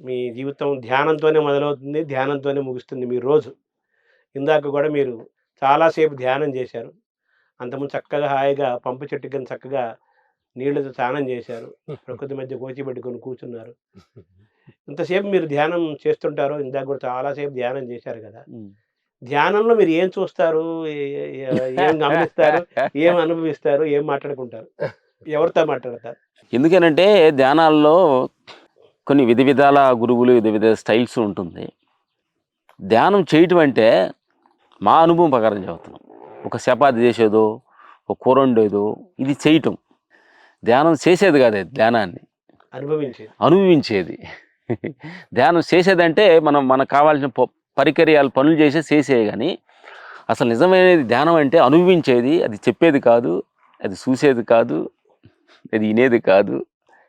మీ జీవితం ధ్యానంతోనే మొదలవుతుంది. ధ్యానంతోనే ముగుస్తుంది మీ రోజు. ఇందాక గూడా మీరు చాలా సేపు ధ్యానం జేశారు. అంతకుముందు చక్కగా హాయిగా పంప చెట్టు కింద చక్కగా నీళ్ళతో స్నానం జేశారు. ప్రకృతి మధ్య గోచి పెట్టుకొని కూర్చున్నారు. ఇంతసేపు మీరు ధ్యానం చేస్తుంటారు. ఇందాక గూడా చాలా సేపు ధ్యానం జేశారు గదా! ధ్యానంలో మీరు ఏం చూస్తారు? ఏ ఏ ఏం గమనిస్తారు? ఏం అనుభవిస్తారు? ఏం మాట్లాడుకుంటారు? ఎవరితో మాట్లాడతారు? ఎందుకనంటే ధ్యానాల్లో కొన్ని విధాల గురువులు, విధ స్టైల్స్ ఉంటుంది. ధ్యానం చేయటం అంటే మా అనుభవం ప్రకారం చెబుతున్నాం. ఒక చపాతి చేసేదో, ఒక కూర వండేదో ఇది చేయటం. ధ్యానం చేసేది కాదు, ధ్యానాన్ని అనుభవించేది. ధ్యానం చేసేదంటే మనకు కావాల్సిన పరికర్యాలు పనులు చేసేది కానీ అసలు నిజమైనది ధ్యానం అంటే అనుభవించేది. అది చెప్పేది కాదు, అది చూసేది కాదు, అది వినేది కాదు,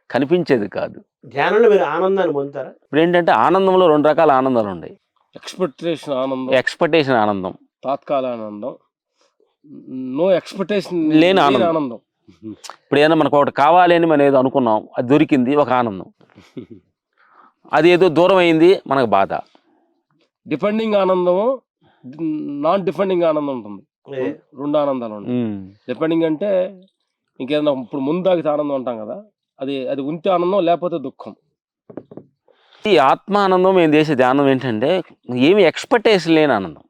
కనిపించేది కాదు. ధ్యానంలో మీరు ఆనందాన్ని పొందుతారా? ఇప్పుడు ఏంటంటే ఆనందంలో 2 రకాల ఆనందాలు ఉన్నాయి. ఎక్స్పెక్టేషన్ ఆనందం, తాత్కాల ఆనందం, నో ఎక్స్పెక్టేషన్ లేని ఆనందం. ఇప్పుడు ఏదైనా మనకు ఒకటి కావాలి అని మనం ఏదో అనుకున్నాం, అది దొరికింది, ఒక ఆనందం. అది ఏదో దూరం అయింది, మనకు బాధ. డిపెండింగ్ ఆనందము, నాన్ డిపెండింగ్ ఆనందం ఉంటుంది. 2 ఆనందాలు ఉంటాయి. డిపెండింగ్ అంటే ఇంకేదైనా ఇప్పుడు ముందాగితే ఆనందం అంటాం కదా, అది ఉంటే ఆనందం, లేకపోతే దుఃఖం. ఈ ఆత్మ ఆనందం మేము చేసే ధ్యానం ఏంటంటే ఏమి ఎక్స్పెక్టేషన్ లేని ఆనందం.